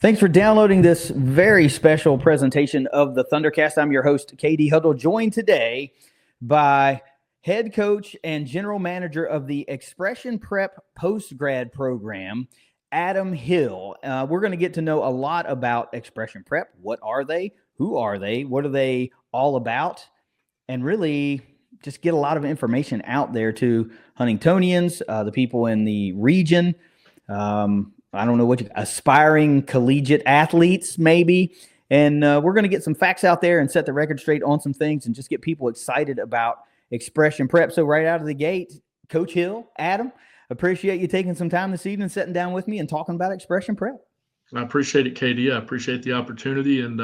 Thanks for downloading this very special presentation of the ThunderCast. I'm your host, KD Huddle, joined today by head coach and general manager of the Expression Prep Post-Grad program, Adam Hill. We're going to get to know a lot about Expression Prep. What are they? Who are they? What are they all about? And really just get a lot of information out there to Huntingtonians, the people in the region, I don't know aspiring collegiate athletes maybe. And we're going to get some facts out there and set the record straight on some things and just get people excited about Expression Prep. So right out of the gate, Coach Hill, Adam, appreciate you taking some time this evening, sitting down with me and talking about Expression Prep. I appreciate it, KD. I appreciate the opportunity and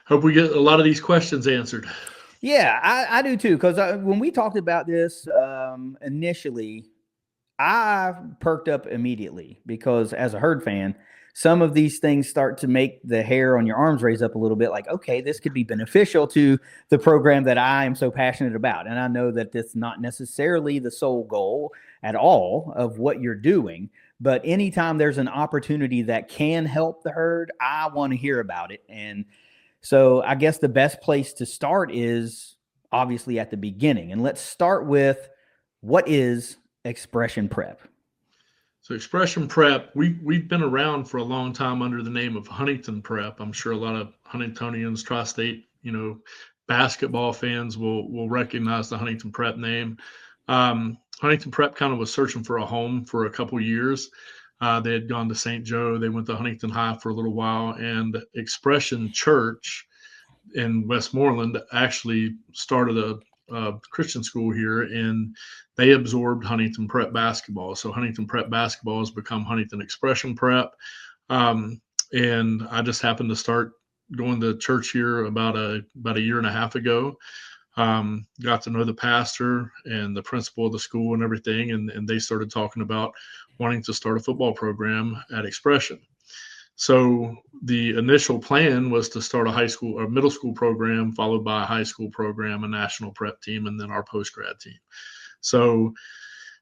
hope we get a lot of these questions answered. Yeah, I do too. Because when we talked about this initially, I perked up immediately because as a Herd fan, some of these things start to make the hair on your arms raise up a little bit like, okay, this could be beneficial to the program that I am so passionate about. And I know that that's not necessarily the sole goal at all of what you're doing. But anytime there's an opportunity that can help the Herd, I want to hear about it. And so I guess the best place to start is obviously at the beginning. And let's start with what is Expression Prep. So Expression Prep, we've been around for a long time under the name of Huntington Prep. I'm sure a lot of Huntingtonians, tri-state, basketball fans will recognize the Huntington Prep name. Huntington Prep kind of was searching for a home for a couple years. They had gone to St. Joe. They went to Huntington High for a little while, and Expression Church in Westmoreland actually started a Christian school here, and they absorbed Huntington Prep basketball. So Huntington Prep basketball has become Huntington Expression Prep. And I just happened to start going to church here about a year and a half ago. Got to know the pastor and the principal of the school and everything. And they started talking about wanting to start a football program at Expression. So the initial plan was to start a high school or middle school program, followed by a high school program, a national prep team, and then our post-grad team. So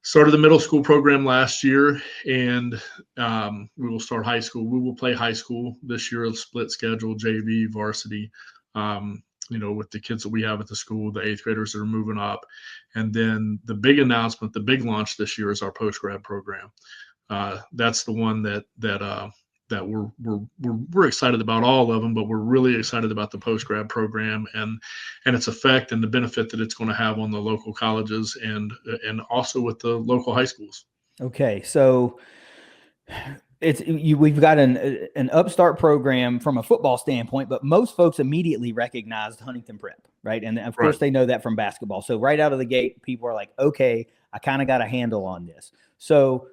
started the middle school program last year, and we will start high school. We will play high school this year, a split schedule, JV, varsity, with the kids that we have at the school, the eighth graders that are moving up. And then the big announcement, the big launch this year is our post-grad program. That's the one that we're excited about all of them, but we're really excited about the post-grad program and its effect and the benefit that it's going to have on the local colleges and also with the local high schools. Okay, so we've got an upstart program from a football standpoint, but most folks immediately recognized Huntington Prep, right? And of course they know that from basketball. So right out of the gate, people are like, okay, I kind of got a handle on this. So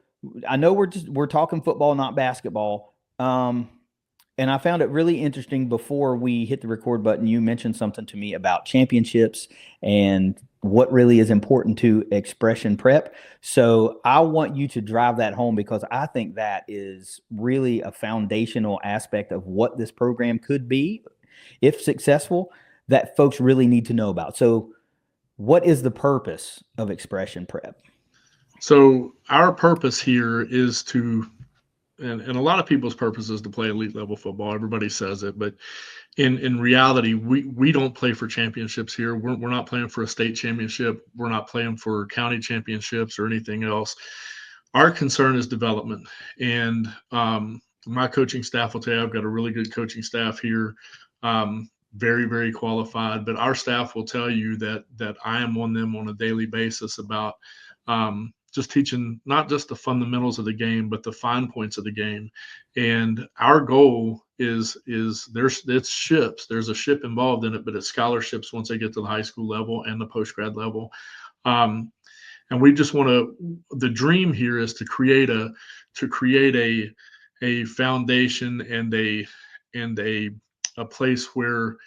I know we're talking football, not basketball. And I found it really interesting before we hit the record button. You mentioned something to me about championships and what really is important to Expression Prep. So I want you to drive that home because I think that is really a foundational aspect of what this program could be, if successful, that folks really need to know about. So what is the purpose of Expression Prep? So our purpose here is to and a lot of people's purpose is to play elite level football. Everybody says it, but in reality, we don't play for championships here. We're not playing for a state championship. We're not playing for county championships or anything else. Our concern is development. And my coaching staff will tell you I've got a really good coaching staff here, very, very qualified. But our staff will tell you that I am on them on a daily basis about just teaching not just the fundamentals of the game, but the fine points of the game. And our goal is it's ships. There's a ship involved in it, but it's scholarships once they get to the high school level and the post-grad level. And we just want to, the dream here is to create a foundation and a place where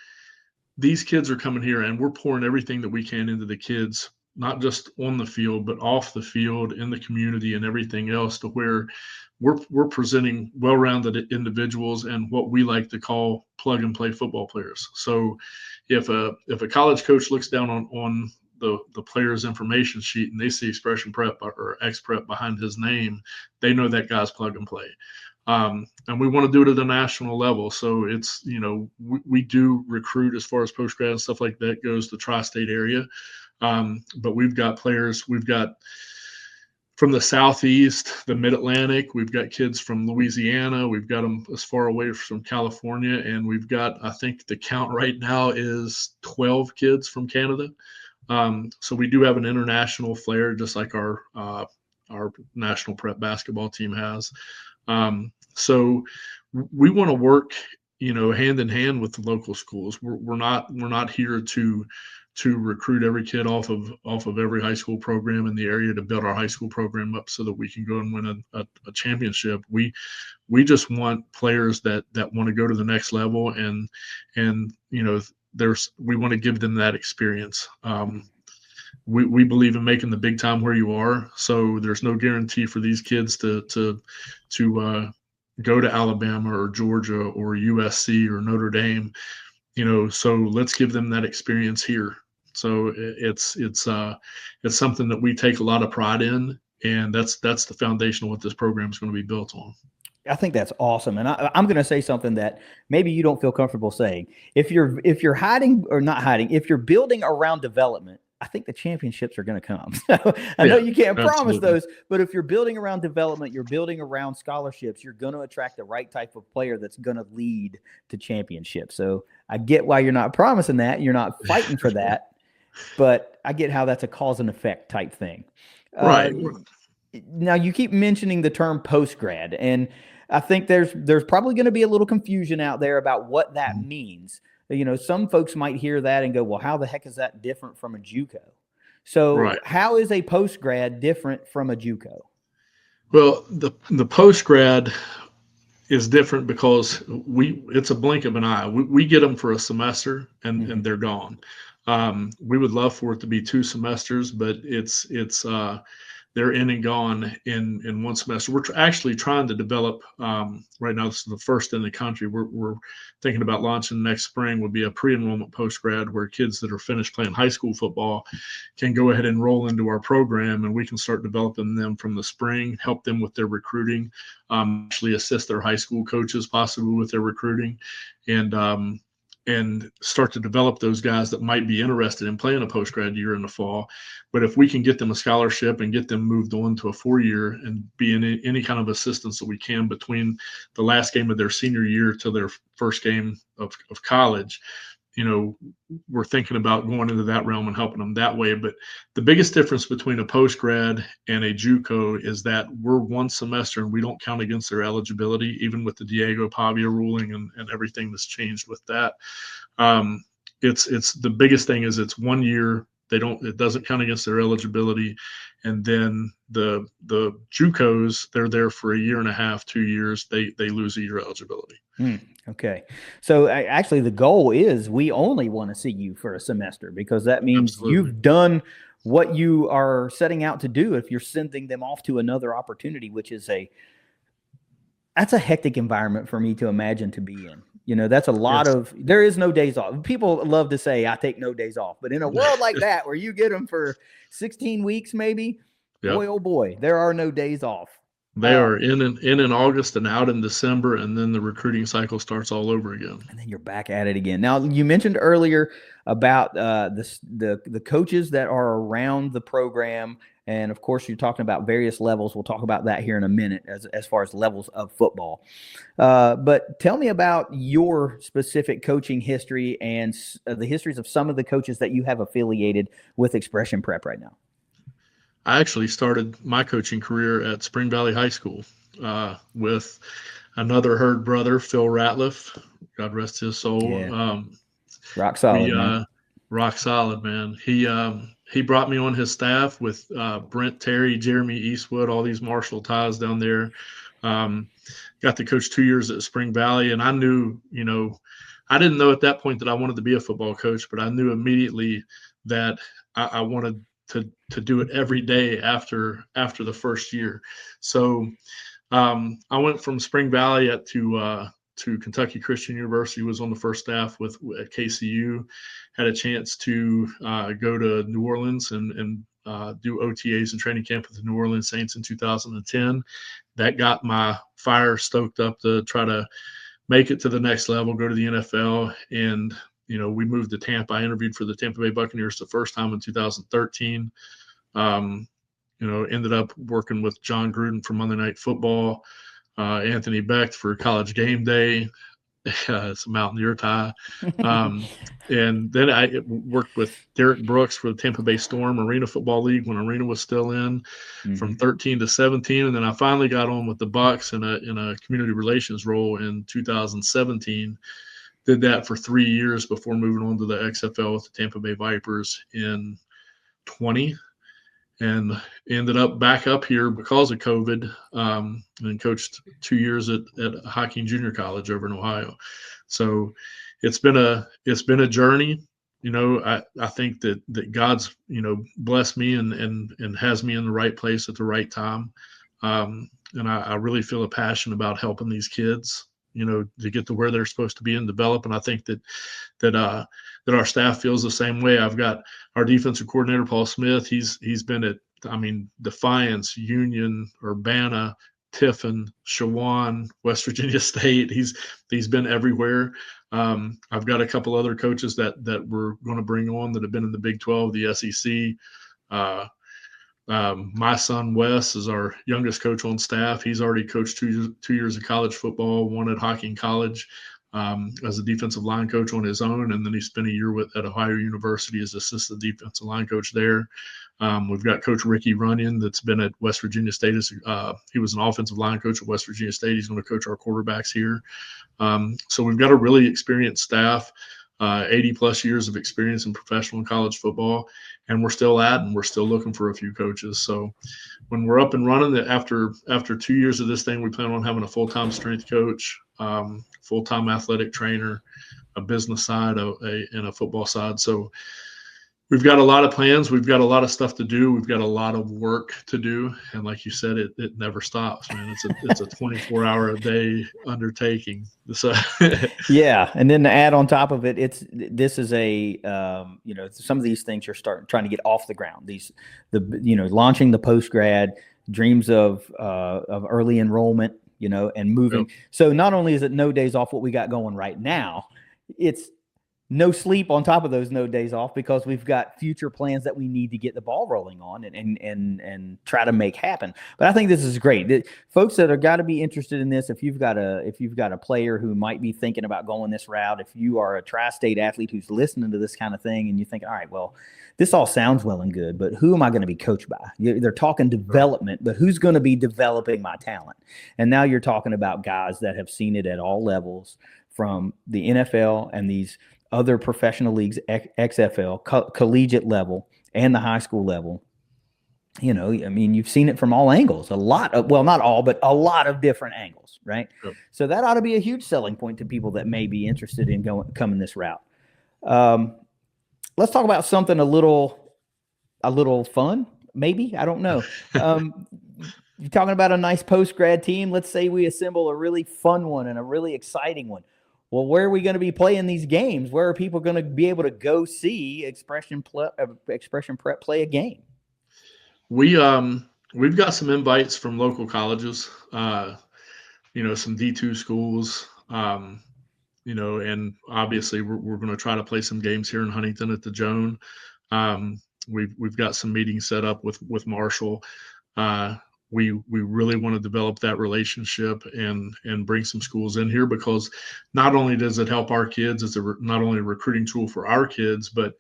these kids are coming here and we're pouring everything that we can into the kids, not just on the field, but off the field, in the community and everything else, to where we're presenting well-rounded individuals and what we like to call plug-and-play football players. So if a college coach looks down on the player's information sheet and they see Expression Prep or X Prep behind his name, they know that guy's plug and play. And we want to do it at the national level. So it's, we do recruit as far as post-grad and stuff like that goes, the tri-state area. But we've got players, we've got from the Southeast, the Mid-Atlantic, we've got kids from Louisiana, we've got them as far away from California, and we've got, I think the count right now is 12 kids from Canada. So we do have an international flair, just like our national prep basketball team has. So we want to work, hand in hand with the local schools. We're not here to recruit every kid off of every high school program in the area to build our high school program up so that we can go and win a championship. We just want players that want to go to the next level, and we want to give them that experience. We believe in making the big time where you are. So there's no guarantee for these kids to go to Alabama or Georgia or USC or Notre Dame. So let's give them that experience here. So it's something that we take a lot of pride in, and that's the foundation of what this program is going to be built on. I think that's awesome. And I'm going to say something that maybe you don't feel comfortable saying. If you're hiding or not hiding, if you're building around development, I think the championships are going to come. I know you can't promise those, but if you're building around development, you're building around scholarships, you're going to attract the right type of player that's going to lead to championships. So I get why you're not promising that. You're not fighting for that, but I get how that's a cause and effect type thing. Right. Now you keep mentioning the term post-grad, and I think there's probably going to be a little confusion out there about what that means. Some folks might hear that and go, well, how the heck is that different from a JUCO? So How is a post-grad different from a JUCO? Well, the post-grad is different because it's a blink of an eye. We get them for a semester and they're gone. We would love for it to be 2 semesters, but it's they're in and gone in one semester. We're actually trying to develop right now. This is the first in the country. We're thinking about launching next spring. Would be a pre-enrollment post-grad where kids that are finished playing high school football can go ahead and roll into our program, and we can start developing them from the spring, help them with their recruiting, actually assist their high school coaches possibly with their recruiting, and start to develop those guys that might be interested in playing a post-grad year in the fall. But if we can get them a scholarship and get them moved on to a 4-year and be in any kind of assistance that we can between the last game of their senior year to their first game of college, we're thinking about going into that realm and helping them that way. But the biggest difference between a post-grad and a JUCO is that we're 1 semester and we don't count against their eligibility, even with the Diego Pavia ruling and everything that's changed with that. It's the biggest thing is it's 1 year. It doesn't count against their eligibility. And then the JUCOs, they're there for a year and a half, 2 years. They lose a year eligibility. Okay. So actually the goal is we only want to see you for a semester, because that means you've done what you are setting out to do. If you're sending them off to another opportunity, which is that's a hectic environment for me to imagine to be in. That's a lot there is no days off. People love to say, I take no days off, but in a world like that, where you get them for 16 weeks, maybe, boy, oh boy, there are no days off. They are in August and out in December, and then the recruiting cycle starts all over again. And then you're back at it again. Now, you mentioned earlier about the coaches that are around the program, and of course, you're talking about various levels. We'll talk about that here in a minute as far as levels of football. But tell me about your specific coaching history and the histories of some of the coaches that you have affiliated with Expression Prep right now. I actually started my coaching career at Spring Valley High School with another Herd brother, Phil Ratliff. God rest his soul. Yeah. Rock solid, man. Rock solid, man. He brought me on his staff with Brent Terry, Jeremy Eastwood, all these Marshall ties down there. Got to coach 2 years at Spring Valley, and I knew, I didn't know at that point that I wanted to be a football coach, but I knew immediately that I wanted to do it every day after the first year. So I went from Spring Valley to Kentucky Christian University, was on the first staff at KCU, had a chance to go to New Orleans and do OTAs and training camp with the New Orleans Saints in 2010. That got my fire stoked up to try to make it to the next level, go to the NFL. And, we moved to Tampa. I interviewed for the Tampa Bay Buccaneers the first time in 2013. Ended up working with John Gruden for Monday Night Football, Anthony Becht for College Game Day. It's a Mountaineer tie. And then I worked with Derek Brooks for the Tampa Bay Storm Arena Football League when Arena was still in, from 13 to 17. And then I finally got on with the Bucs in a community relations role in 2017. Did that for 3 years before moving on to the XFL with the Tampa Bay Vipers in 20. And ended up back up here because of COVID, and coached 2 years at Hocking Junior College over in Ohio. So it's been a journey. I think that God's blessed me and has me in the right place at the right time, and I really feel a passion about helping these kids to get to where they're supposed to be and develop. And I think that our staff feels the same way. I've got our defensive coordinator, Paul Smith. He's been at, Defiance, Union, Urbana, Tiffin, Shawan, West Virginia State. He's been everywhere. I've got a couple other coaches that we're going to bring on that have been in the Big 12, the SEC. My son Wes is our youngest coach on staff. He's already coached 2 years of college football, one at Hocking College as a defensive line coach on his own, and then he spent a year at Ohio University as assistant defensive line coach there. We've got Coach Ricky Runyon that's been at West Virginia State. He was an offensive line coach at West Virginia State. He's going to coach our quarterbacks here. So we've got a really experienced staff, 80-plus years of experience in professional and college football, and we're still looking for a few coaches. So when we're up and running, after 2 years of this thing, we plan on having a full-time strength coach, full-time athletic trainer, a business side, and a football side. So we've got a lot of plans. We've got a lot of stuff to do. We've got a lot of work to do. And like you said, it never stops, man. It's a 24-hour-a-day undertaking. So yeah. And then to add on top of it, this is some of these things you're trying to get off the ground. Launching the Post-Grad, dreams of early enrollment, and moving. Yep. So not only is it no days off what we got going right now, it's no sleep on top of those no days off, because we've got future plans that we need to get the ball rolling on and try to make happen. But I think this is great. Folks that are got to be interested in this, if you've got a player who might be thinking about going this route, if you are a tri-state athlete who's listening to this kind of thing and you think, all right, well, this all sounds well and good, but who am I going to be coached by? They're talking development, but who's going to be developing my talent? And now you're talking about guys that have seen it at all levels, from the NFL and these other professional leagues, XFL, collegiate level, and the high school level. You've seen it from all angles, not all, but a lot of different angles, right? Yep. So that ought to be a huge selling point to people that may be interested in coming this route. Let's talk about something a little fun, maybe. I don't know. You're talking about a nice post-grad team. Let's say we assemble a really fun one and a really exciting one. Well, where are we going to be playing these games? Where are people going to be able to go see Expression Prep play a game? We've got some invites from local colleges, some D2 schools, and obviously we're going to try to play some games here in Huntington at the Joan. We've got some meetings set up with Marshall. We really want to develop that relationship and bring some schools in here, because not only does it help our kids, it's not only a recruiting tool for our kids, but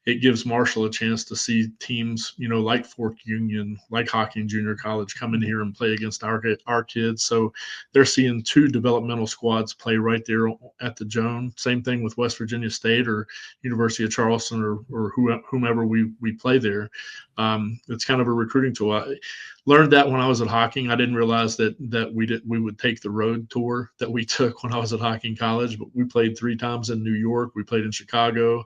it gives Marshall a chance to see teams, like Fork Union, like Hocking Junior College, come in here and play against our kids. So they're seeing 2 developmental squads play right there at the Joan. Same thing with West Virginia State or University of Charleston or whomever we play there. It's kind of a recruiting tool. I learned that when I was at Hocking. I didn't realize that we would take the road tour that we took when I was at Hocking College, but we played 3 times in New York. We played in Chicago,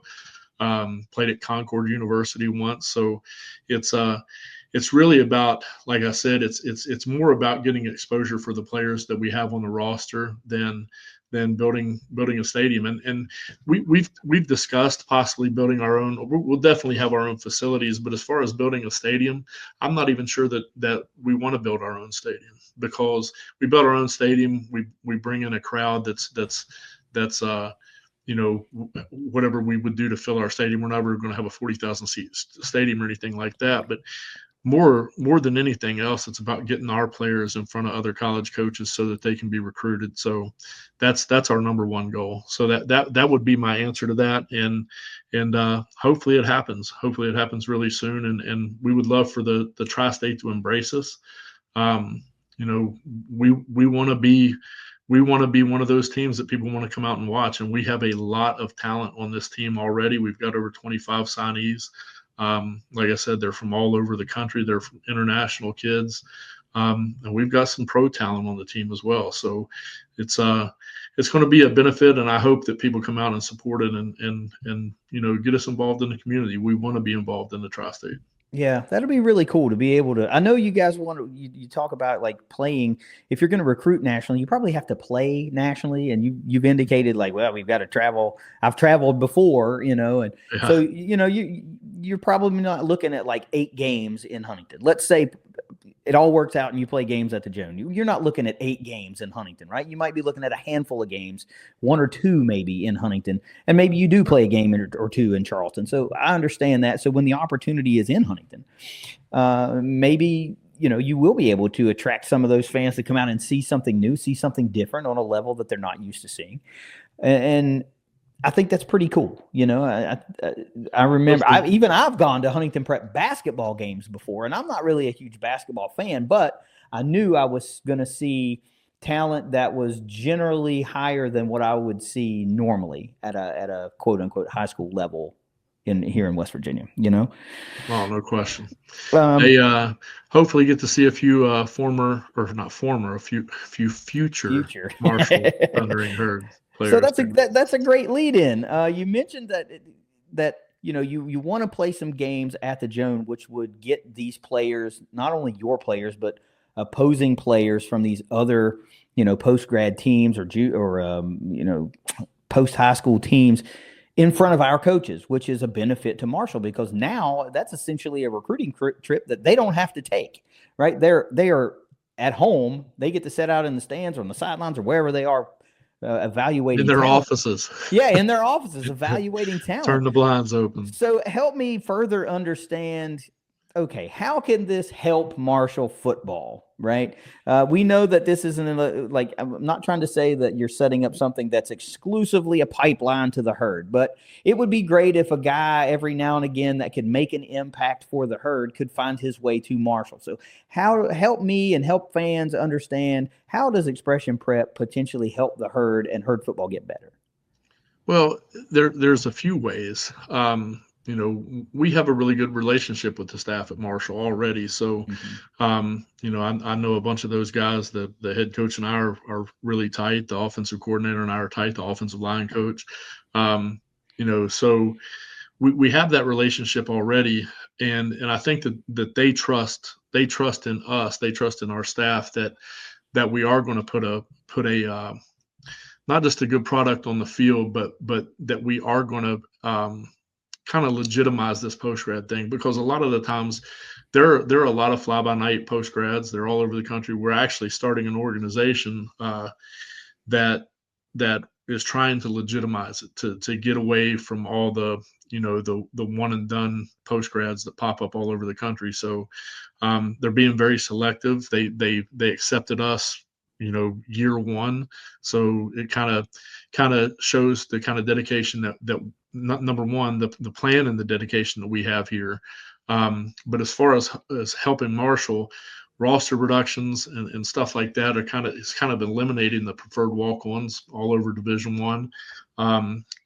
played at Concord University once. So it's really about, like I said, it's more about getting exposure for the players that we have on the roster than than building a stadium. And we've discussed possibly building our own. We'll definitely have our own facilities, but as far as building a stadium, I'm not even sure that we want to build our own stadium, because we build our own stadium, we bring in a crowd that's whatever we would do to fill our stadium. We're never going to have a 40,000 seat stadium or anything like that, but more than anything else, it's about getting our players in front of other college coaches so that they can be recruited. So that's our number one goal. So that would be my answer to that. And hopefully it happens. Hopefully it happens really soon. And we would love for the Tri-State to embrace us. We want to be one of those teams that people want to come out and watch. And we have a lot of talent on this team already. We've got over 25 signees. Like I said, they're from all over the country. They're from international kids. And we've got some pro talent on the team as well. So it's going to be a benefit, and I hope that people come out and support it and get us involved in the community. We want to be involved in the Tri-State. Yeah, that'll be really cool to be able to. I know you guys want to. You talk about like playing. If you're going to recruit nationally, you probably have to play nationally, and you've indicated like, well, we've got to travel. I've traveled before, and Yeah. so you're probably not looking at like 8 games in Huntington. Let's say it all works out and you play games at the Joan. You're not looking at 8 games in Huntington, right? You might be looking at a handful of games, 1 or 2 maybe in Huntington, and maybe you do play a game or 2 in Charleston. So I understand that. So when the opportunity is in Huntington, maybe you will be able to attract some of those fans to come out and see something new, see something different on a level that they're not used to seeing, and I think that's pretty cool. I remember I've gone to Huntington Prep basketball games before, and I'm not really a huge basketball fan, but I knew I was going to see talent that was generally higher than what I would see normally at a quote unquote high school level here in West Virginia. Oh, no question. They hopefully get to see a few a few future Marshall Thundering Herd players. So that's a great lead in. You mentioned that you want to play some games at the Joan, which would get these players, not only your players, but opposing players from these other post-grad teams or post high school teams in front of our coaches, which is a benefit to Marshall, because now that's essentially a recruiting trip that they don't have to take, right? They are at home. They get to sit out in the stands or on the sidelines or wherever they are, evaluating in their talent. offices. Yeah, in their offices, evaluating talent. Turn the blinds open. So help me further understand, okay, how can this help Marshall football, right? We know that this isn't like, I'm not trying to say that you're setting up something that's exclusively a pipeline to the herd, but it would be great if a guy every now and again that could make an impact for the herd could find his way to Marshall. So help me and help fans understand, how does Expression Prep potentially help the herd and herd football get better? Well, there's a few ways. We have a really good relationship with the staff at Marshall already. So, I know a bunch of those guys. The head coach and I are really tight. The offensive coordinator and I are tight. The offensive line coach. So we have that relationship already, and I think that they trust in us. They trust in our staff that we are going to put a not just a good product on the field, but that we are going to kind of legitimize this post-grad thing, because a lot of the times there are a lot of fly-by-night post-grads. They're all over the country. We're actually starting an organization that is trying to legitimize it, to get away from all the one and done post-grads that pop up all over the country. So they're being very selective. They accepted us year one. So it kind of shows the kind of dedication that number one, the plan and the dedication that we have here. But as far as helping Marshall, roster reductions and stuff like that is kind of eliminating the preferred walk-ons all over Division I.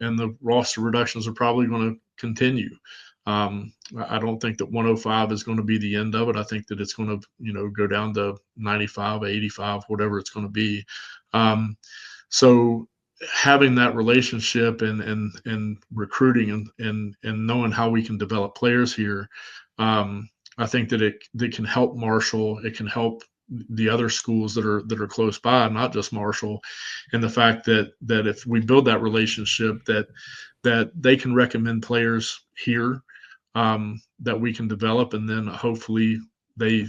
And the roster reductions are probably going to continue. I don't think that 105 is going to be the end of it. I think that it's going to, go down to 95, 85, whatever it's going to be. So having that relationship and recruiting and knowing how we can develop players here, I think that it can help Marshall. It can help the other schools that are close by, not just Marshall, and the fact that if we build that relationship, that they can recommend players here, that we can develop, and then hopefully they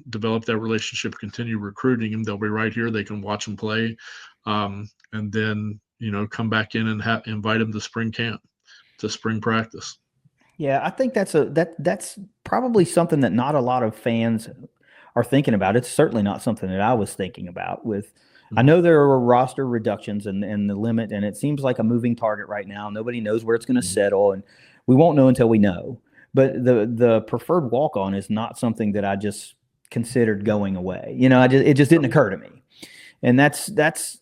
develop that relationship, continue recruiting them. They'll be right here. They can watch them play, and then come back in and invite them to spring camp, to spring practice. Yeah, I think that's probably something that not a lot of fans are thinking about. It's certainly not something that I was thinking about. I know there are roster reductions and the limit, and it seems like a moving target right now. Nobody knows where it's going to settle, and we won't know until we know. But the preferred walk-on is not something that I just considered going away. It just didn't occur to me. And that's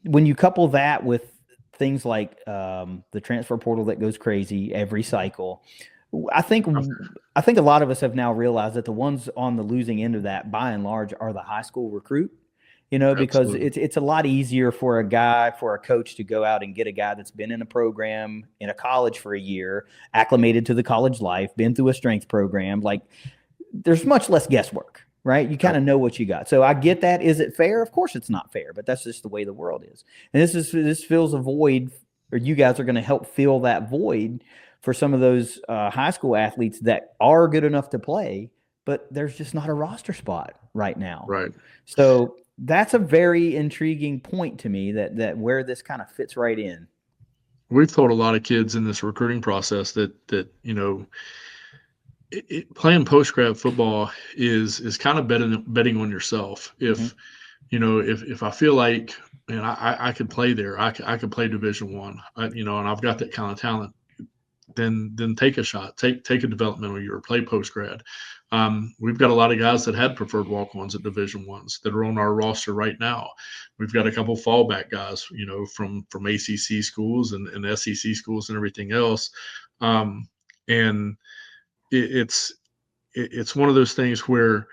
when you couple that with things like the transfer portal that goes crazy every cycle. I think a lot of us have now realized that the ones on the losing end of that, by and large, are the high school recruit. Because it's a lot easier for a coach to go out and get a guy that's been in a program in a college for a year, acclimated to the college life, been through a strength program. Like, there's much less guesswork, right? You kind of know what you got. So I get that. Is it fair? Of course it's not fair, but that's just the way the world is. And this fills a void, or you guys are going to help fill that void for some of those high school athletes that are good enough to play, but there's just not a roster spot right now. Right. So that's a very intriguing point to me, that where this kind of fits right in. We've told a lot of kids in this recruiting process that playing post-grad football is kind of betting on yourself. If if I feel like, man, I could play there, I could play Division I, and I've got that kind of talent, then take a shot, take a developmental year, play post-grad. We've got a lot of guys that had preferred walk-ons at Division Is that are on our roster right now. We've got a couple fallback guys, from ACC schools and SEC schools and everything else. And it's one of those things where,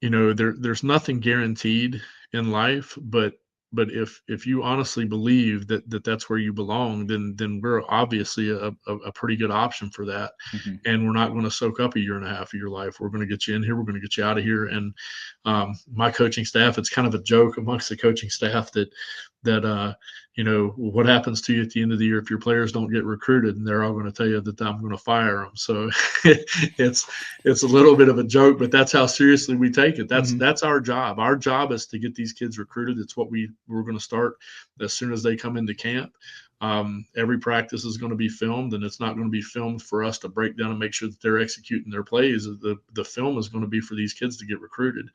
there's nothing guaranteed in life, but if you honestly believe that that's where you belong, then we're obviously a pretty good option for that. Mm-hmm. And we're not going to soak up a year and a half of your life. We're going to get you in here. We're going to get you out of here. And my coaching staff, it's kind of a joke amongst the coaching staff that what happens to you at the end of the year if your players don't get recruited, and they're all going to tell you that I'm going to fire them. So it's a little bit of a joke, but that's how seriously we take it. That's our job. Our job is to get these kids recruited. It's what we're going to start as soon as they come into camp. Every practice is going to be filmed, and it's not going to be filmed for us to break down and make sure that they're executing their plays. The film is going to be for these kids to get recruited.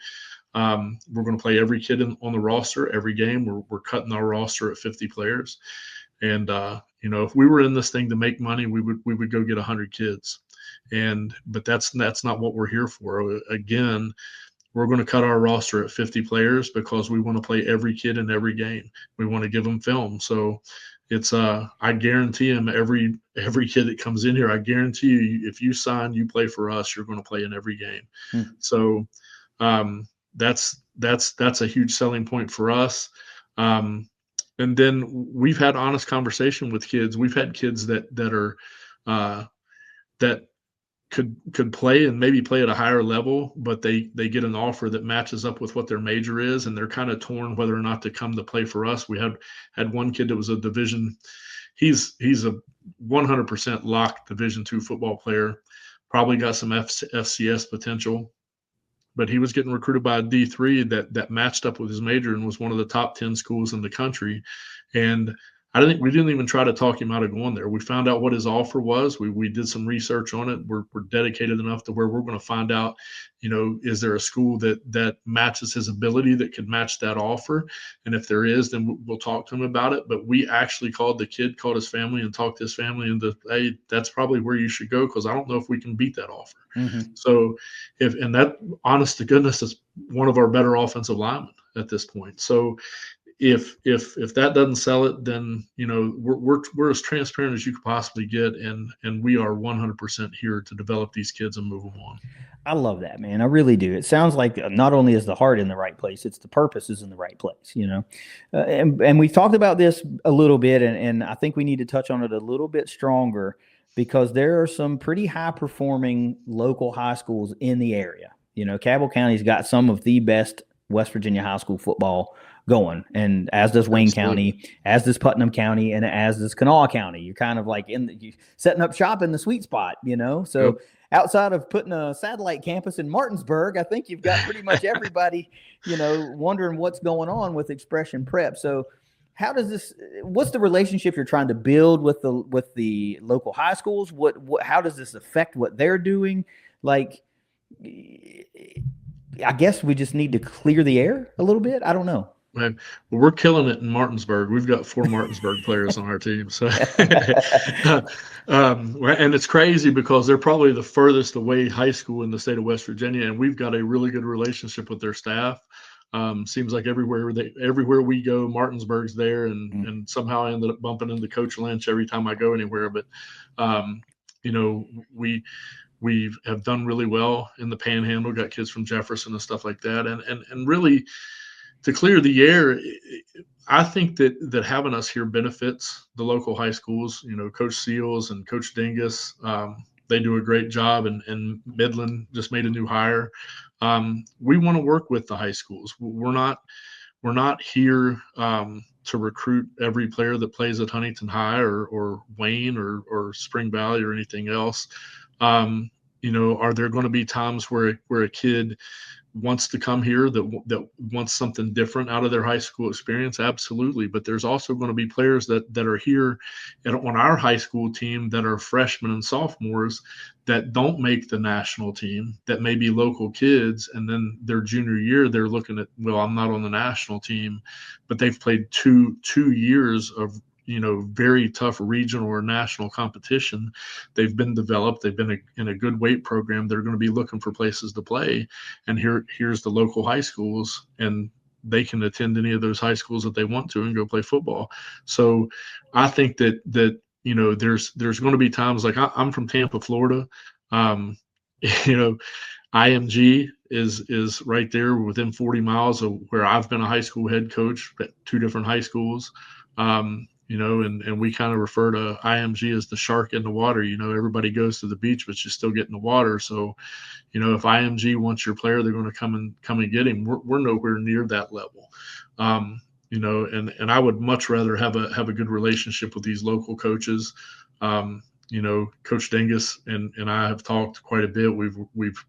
We're going to play every kid on the roster every game. We're cutting our roster at 50 players. And, if we were in this thing to make money, we would go get 100 kids. But that's not what we're here for. Again, we're going to cut our roster at 50 players because we want to play every kid in every game. We want to give them film. So it's I guarantee them, every kid that comes in here, I guarantee you, if you sign, you play for us, you're going to play in every game. So that's a huge selling point for us. And then we've had honest conversation with kids. We've had kids that are that could play and maybe play at a higher level, but they get an offer that matches up with what their major is, and they're kind of torn whether or not to come to play for us. We had one kid that was a division. He's a 100% locked Division II football player, probably got some FCS potential, but he was getting recruited by a D3 that matched up with his major and was one of the top 10 schools in the country. And we didn't even try to talk him out of going there. We found out what his offer was. We did some research on it. We're dedicated enough to where we're going to find out, is there a school that matches his ability, that could match that offer? And if there is, then we'll talk to him about it. But we actually called his family and talked to his family into, hey, that's probably where you should go, because I don't know if we can beat that offer. Mm-hmm. So and that, honest to goodness, is one of our better offensive linemen at this point. So if that doesn't sell it, then we're as transparent as you could possibly get, and we are 100% here to develop these kids and move them on. I love that, man. I really do. It sounds like not only is the heart in the right place, it's the purpose is in the right place. And we've talked about this a little bit, and I think we need to touch on it a little bit stronger, because there are some pretty high performing local high schools in the area. Cabell County's got some of the best West Virginia high school football going, and as does Wayne Absolutely. County, as does Putnam County, and as does Kanawha County. You're kind of like you setting up shop in the sweet spot, So Yep. outside of putting a satellite campus in Martinsburg, I think you've got pretty much everybody, wondering what's going on with Expression Prep. So what's the relationship you're trying to build with the local high schools? How does this affect what they're doing? Like, I guess we just need to clear the air a little bit. I don't know. Well, we're killing it in Martinsburg. We've got 4 Martinsburg players on our team. So, and it's crazy because they're probably the furthest away high school in the state of West Virginia, and we've got a really good relationship with their staff. Seems like everywhere we go, Martinsburg's there, and somehow I ended up bumping into Coach Lynch every time I go anywhere. But we have done really well in the Panhandle. Got kids from Jefferson and stuff like that, and really, to clear the air, I think that having us here benefits the local high schools. Coach Seals and Coach Dingus, they do a great job, and Midland just made a new hire. We want to work with the high schools. We're not here to recruit every player that plays at Huntington High or Wayne or Spring Valley or anything else. Are there going to be times where a kid wants to come here that wants something different out of their high school experience? Absolutely. But there's also going to be players that are here on our high school team that are freshmen and sophomores that don't make the national team, that may be local kids. And then their junior year, they're looking at, well, I'm not on the national team, but they've played two years of very tough regional or national competition. They've been developed. They've been in a good weight program. They're going to be looking for places to play. And here's the local high schools, and they can attend any of those high schools that they want to and go play football. So I think that there's going to be times like I'm from Tampa, Florida. IMG is right there within 40 miles of where I've been a high school head coach at 2 different high schools. And we kind of refer to IMG as the shark in the water. Everybody goes to the beach, but you still get in the water. So, if IMG wants your player, they're going to come and get him. We're nowhere near that level. And I would much rather have a good relationship with these local coaches. Coach Dingus and I have talked quite a bit. We've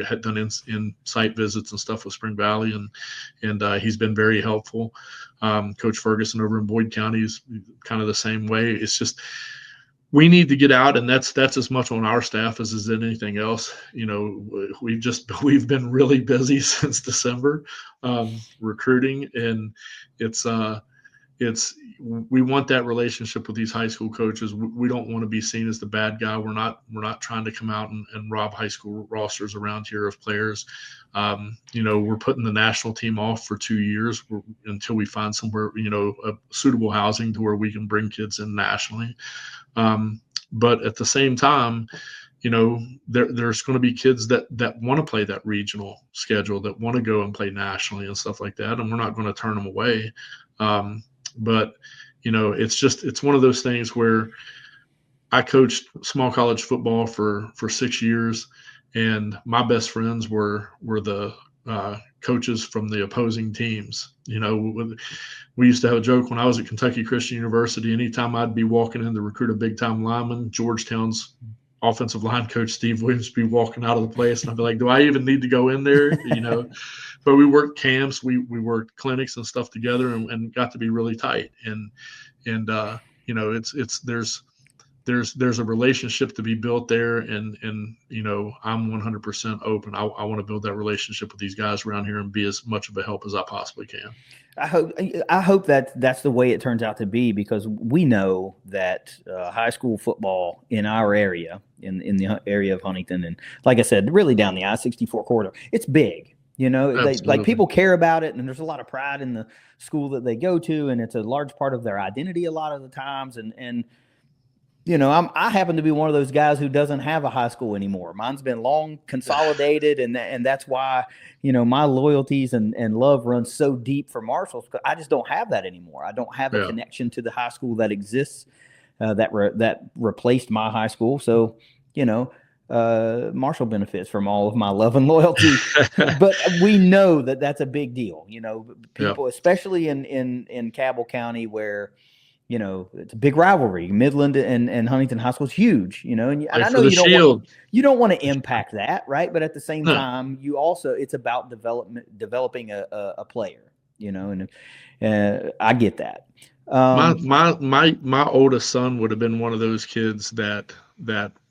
had done in site visits and stuff with Spring Valley, and he's been very helpful. Coach Ferguson over in Boyd County is kind of the same way. It's just we need to get out, and that's as much on our staff as anything else. We've been really busy since December recruiting, and we want that relationship with these high school coaches. We don't want to be seen as the bad guy. We're not trying to come out and rob high school rosters around here of players. We're putting the national team off for 2 years until we find somewhere, a suitable housing to where we can bring kids in nationally. But at the same time, there's going to be kids that want to play that regional schedule, that want to go and play nationally and stuff like that. And we're not going to turn them away. But it's one of those things where I coached small college football for 6 years, and my best friends were the coaches from the opposing teams. We used to have a joke when I was at Kentucky Christian University. Anytime I'd be walking in to recruit a big time lineman, Georgetown's offensive line coach Steve Williams would be walking out of the place, and I'd be like, "Do I even need to go in there?" But we worked camps, we worked clinics and stuff together, and got to be really tight. And there's a relationship to be built there, and I'm 100% open. I want to build that relationship with these guys around here and be as much of a help as I possibly can. I hope that's the way it turns out to be, because we know that high school football in our area, in the area of Huntington, and like I said, really down the I-64 corridor, it's big. People care about it, and there's a lot of pride in the school that they go to, and it's a large part of their identity a lot of the times. And I happen to be one of those guys who doesn't have a high school anymore. Mine's been long consolidated, and that's why my loyalties and love runs so deep for Marshall. I just don't have that anymore. I don't have a connection to the high school that exists that replaced my high school. So Marshall benefits from all of my love and loyalty, but we know that that's a big deal. People, Yep. especially in Cabell County, where it's a big rivalry. Midland and Huntington High School is huge. And I know For the Shield. You don't want to impact that, right? But at the same No. time, it's about developing a player. And I get that. My oldest son would have been one of those kids that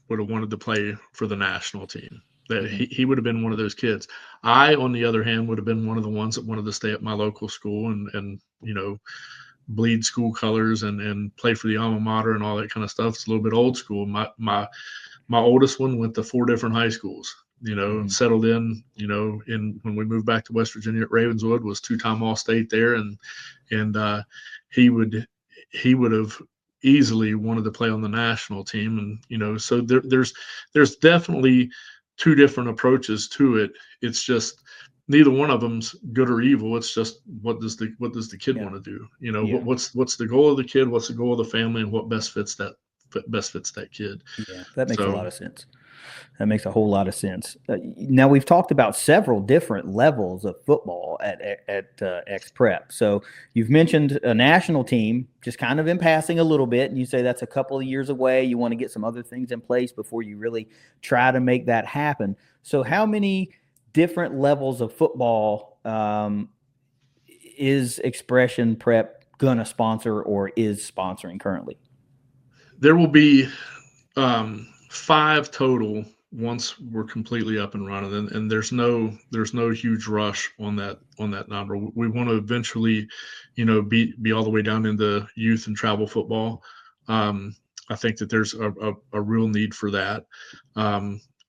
would have wanted to play for the national team. That he would have been one of those kids. I, on the other hand, would have been one of the ones that wanted to stay at my local school and bleed school colors and play for the alma mater and all that kind of stuff. It's a little bit old school. My oldest one went to 4 different high schools. Settled in. When we moved back to West Virginia at Ravenswood, was 2-time All-State there, and he would have easily wanted to play on the national team. And so there's definitely 2 different approaches to it. It's just neither one of them's good or evil. It's just what does the kid want to do? What's the goal of the kid? What's the goal of the family? And what best fits that kid? Yeah, that makes a lot of sense. That makes a whole lot of sense. Now, we've talked about several different levels of football at X Prep. So you've mentioned a national team, just kind of in passing a little bit, and you say that's a couple of years away. You want to get some other things in place before you really try to make that happen. So how many different levels of football is Expression Prep going to sponsor or is sponsoring currently? There will be 5 total once we're completely up and running, and there's no huge rush on that number. We want to eventually, be all the way down into youth and travel football. I think that there's a real need for that.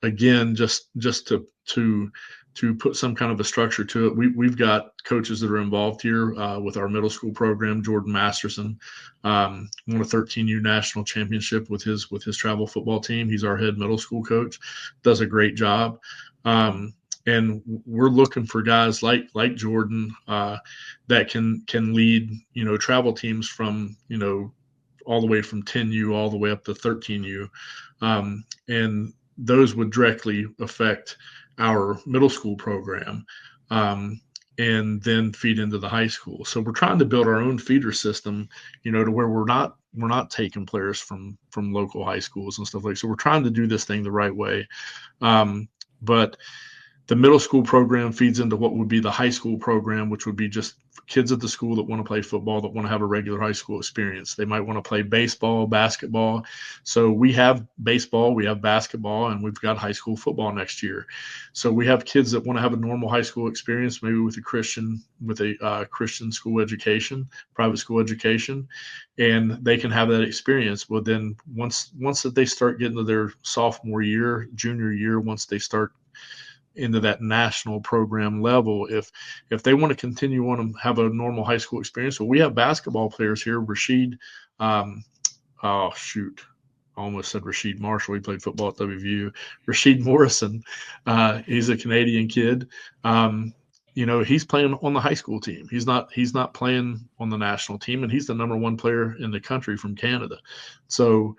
Again, just to put some kind of a structure to it, we've got coaches that are involved here with our middle school program. Jordan Masterson won a 13U national championship with his travel football team. He's our head middle school coach, does a great job. And we're looking for guys like Jordan that can lead, travel teams from, all the way from 10U all the way up to 13U. And those would directly affect our middle school program, and then feed into the high school. So we're trying to build our own feeder system, to where we're not taking players from local high schools and stuff like that. So we're trying to do this thing the right way. But the middle school program feeds into what would be the high school program, which would be just kids at the school that want to play football, that want to have a regular high school experience. They might want to play baseball, basketball. So we have baseball, we have basketball, and we've got high school football next year. So we have kids that want to have a normal high school experience, maybe with a Christian school education, private school education, and they can have that experience. Well, then once that they start getting to their sophomore year, junior year, once they start into that national program level, if they want to continue on and have a normal high school experience. Well, we have basketball players here. Rashid, I almost said Rashid Marshall. He played football at WVU. Rashid Morrison, he's a Canadian kid. He's playing on the high school team. He's not playing on the national team, and he's the number 1 player in the country from Canada. So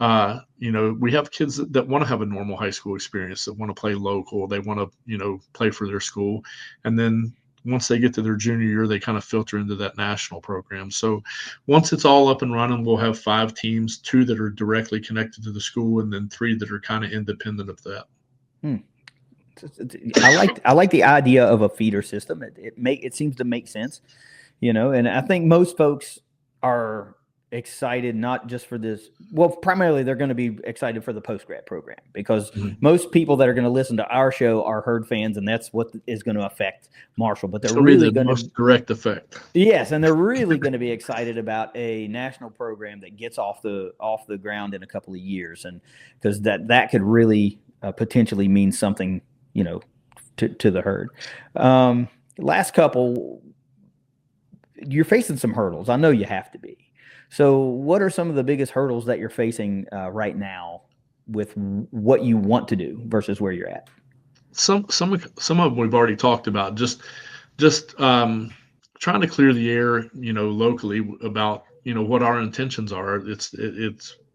we have kids that want to have a normal high school experience, that want to play local. They want to, play for their school. And then once they get to their junior year, they kind of filter into that national program. So once it's all up and running, we'll have 5 teams, 2 that are directly connected to the school, and then 3 that are kind of independent of that. I like the idea of a feeder system. It seems to make sense, and I think most folks are excited not just for this. Well, primarily they're going to be excited for the post-grad program, because most people that are going to listen to our show are herd fans, and that's what is going to affect Marshall. But they're really going to most direct effect. Yes, and they're really going to be excited about a national program that gets off the ground in a couple of years, and because that could really potentially mean something, to the herd. Last couple, you're facing some hurdles. I know you have to be. So what are some of the biggest hurdles that you're facing right now with what you want to do versus where you're at? Some of them we've already talked about. Just trying to clear the air, locally about, what our intentions are. It's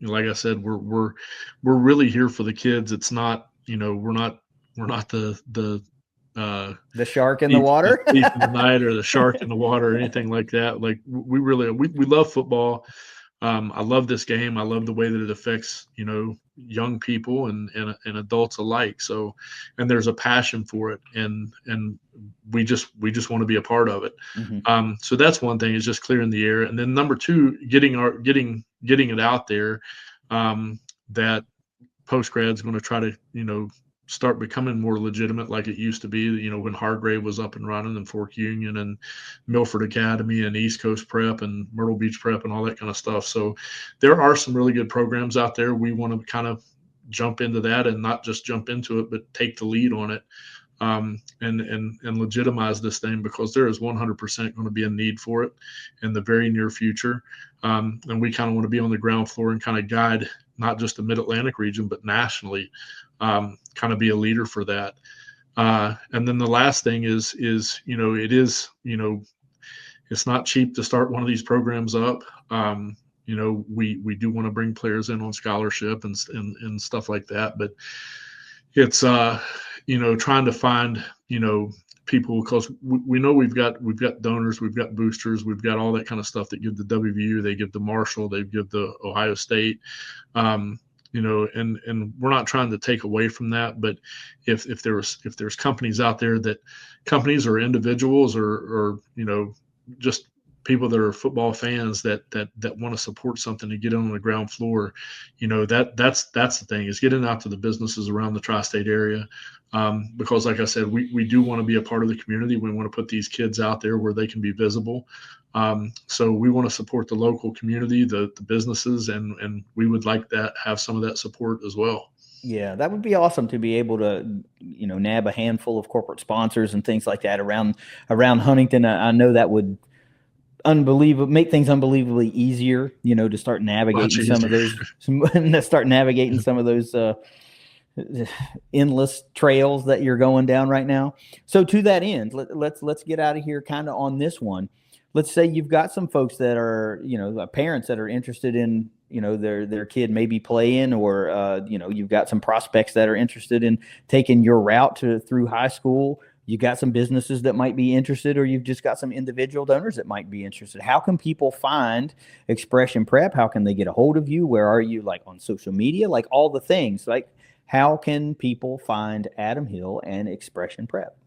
like I said, we're really here for the kids. It's not, we're not the shark in the water, thief in the night, or the shark in the water, or anything like that. Like we really we love football. I love this game. I love the way that it affects, young people and adults alike. So, and there's a passion for it, and we just want to be a part of it. Mm-hmm. So that's one thing, is just clearing the air, and then number two, getting it out there, that Post-Grad is going to try to, start becoming more legitimate like it used to be, when Hargrave was up and running, and Fork Union and Milford Academy and East Coast Prep and Myrtle Beach Prep and all that kind of stuff. So there are some really good programs out there. We want to kind of jump into that, and not just jump into it, but take the lead on it, and legitimize this thing, because there is 100% going to be a need for it in the very near future. And we kind of want to be on the ground floor and kind of guide not just the Mid-Atlantic region, but nationally, kind of be a leader for that. And then the last thing is, it's not cheap to start one of these programs up. We do want to bring players in on scholarship and stuff like that, but it's trying to find people, because we know we've got donors, we've got boosters, we've got all that kind of stuff that give the WVU, they give the Marshall, they give the Ohio State, and we're not trying to take away from that, but if there's companies out there, that companies or individuals or just people that are football fans that want to support something to get on the ground floor, that's the thing, is getting out to the businesses around the tri-state area. Because like I said, we do want to be a part of the community. We want to put these kids out there where they can be visible. So we want to support the local community, the businesses, and we would like that, have some of that support as well. Yeah, that would be awesome to be able to, nab a handful of corporate sponsors and things like that around Huntington. I know that would make things unbelievably easier, to start navigating some of those, endless trails that you're going down right now. So to that end, let's get out of here kind of on this one. Let's say you've got some folks that are, parents that are interested in, their kid maybe playing, or, you've got some prospects that are interested in taking your route through high school. You got some businesses that might be interested, or you've just got some individual donors that might be interested. How can people find Expression Prep? How can they get a hold of you? Where are you, like on social media, like all the things? Like, how can people find Adam Hill and Expression Prep?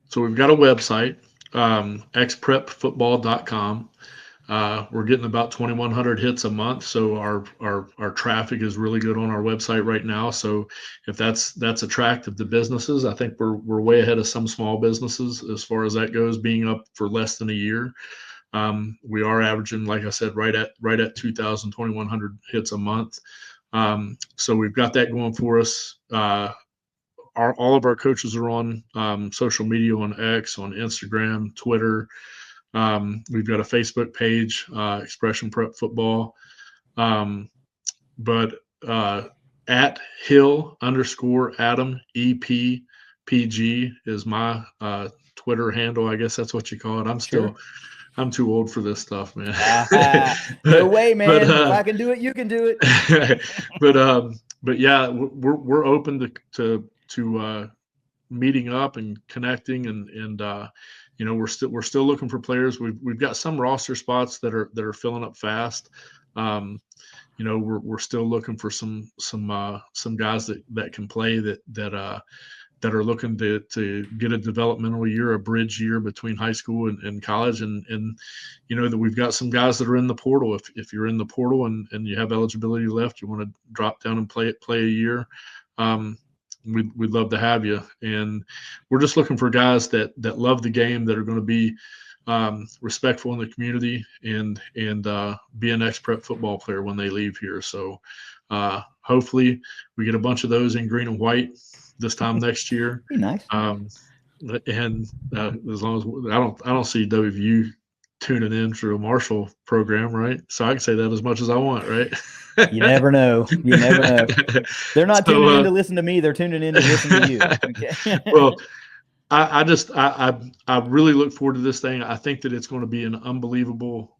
So we've got a website, xprepfootball.com. We're getting about 2,100 hits a month, so our traffic is really good on our website right now. So if that's attractive to businesses, I think we're way ahead of some small businesses as far as that goes, being up for less than a year. We are averaging, like I said, right at 2,100 hits a month. So we've got that going for us. All of our coaches are on social media, on X, on Instagram, Twitter. We've got a Facebook page, Expression Prep Football. But at Hill_Adam EPPG is my Twitter handle. I guess that's what you call it. I'm too old for this stuff, man. No way, man. If I can do it, you can do it. But yeah, we're open to meeting up and connecting, and we're still looking for players. We've got some roster spots that are filling up fast. We're still looking for some guys that can play, that are looking to get a developmental year, a bridge year between high school and college, and that we've got some guys that are in the portal. If you're in the portal and you have eligibility left, you want to drop down and play a year, we'd love to have you. And we're just looking for guys that love the game, that are going to be respectful in the community, and be an ex-prep football player when they leave here. So hopefully we get a bunch of those in green and white this time next year. Be nice. And as long as I don't see WVU tuning in through a Marshall program, right? So I can say that as much as I want, right? You never know. They're not tuning in to listen to me. They're tuning in to listen to you. Okay. Well, I really look forward to this thing. I think that it's going to be an unbelievable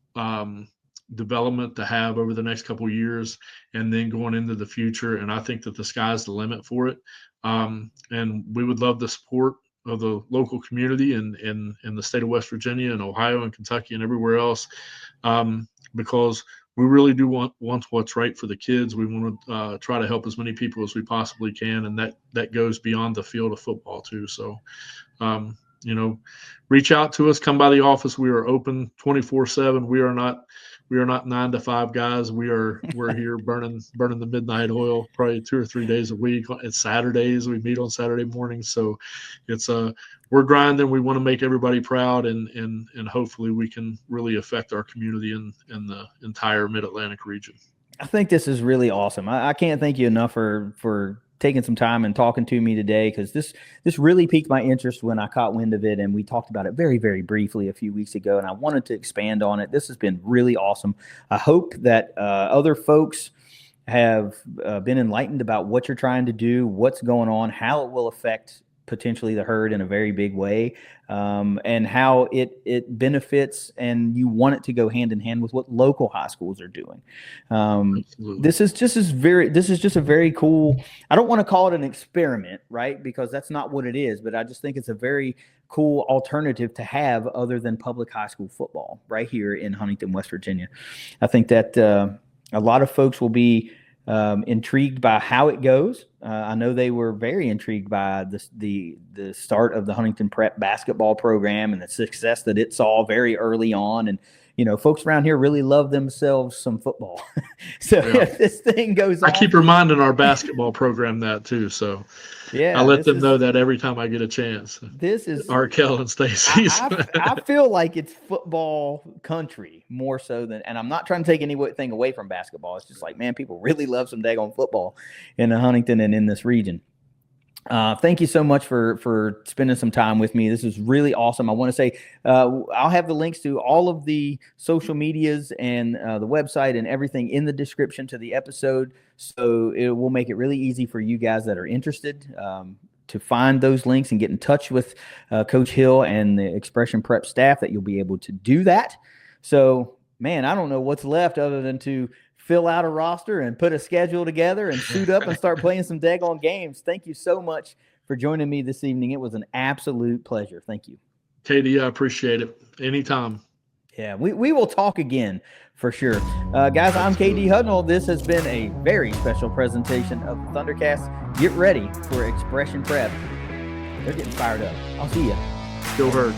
development to have over the next couple of years, and then going into the future. And I think that the sky's the limit for it. And we would love the support of the local community in the state of West Virginia and Ohio and Kentucky and everywhere else, because we really do want what's right for the kids. We want to try to help as many people as we possibly can, and that goes beyond the field of football too. So, reach out to us. Come by the office. We are open 24/7. We are not 9 to 5 guys. We're here burning the midnight oil probably 2 or 3 days a week. It's Saturdays. We meet on Saturday mornings. So it's we're grinding. We want to make everybody proud, and hopefully we can really affect our community in the entire Mid-Atlantic region. I think this is really awesome. I can't thank you enough for taking some time and talking to me today, because this really piqued my interest when I caught wind of it, and we talked about it very, very briefly a few weeks ago, and I wanted to expand on it. This has been really awesome. I hope that other folks have been enlightened about what you're trying to do, what's going on, how it will affect potentially the herd in a very big way, and how it benefits, and you want it to go hand in hand with what local high schools are doing. This is just a very cool, I don't want to call it an experiment, right? Because that's not what it is, but I just think it's a very cool alternative to have other than public high school football right here in Huntington, West Virginia. I think that a lot of folks will be intrigued by how it goes. I know they were very intrigued by the start of the Huntington Prep basketball program and the success that it saw very early on. And, folks around here really love themselves some football. So if this thing goes on, I keep reminding our basketball program that too. So yeah, I let them know that every time I get a chance. This is Arkell and Stacy's. I feel like it's football country more so than, and I'm not trying to take anything away from basketball. It's just like, man, people really love some daggone football in Huntington and in this region. Thank you so much for spending some time with me. This is really awesome. I want to say I'll have the links to all of the social medias and the website and everything in the description to the episode. So it will make it really easy for you guys that are interested to find those links and get in touch with Coach Hill and the Expression Prep staff, that you'll be able to do that. So, man, I don't know what's left other than to fill out a roster and put a schedule together and suit up and start playing some daggone games. Thank you so much for joining me this evening. It was an absolute pleasure. Thank you. KD, I appreciate it. Anytime. Yeah, we will talk again for sure. Guys, I'm KD Hudnall. This has been a very special presentation of the ThunderCast. Get ready for Expression Prep. They're getting fired up. I'll see you. Go Herd.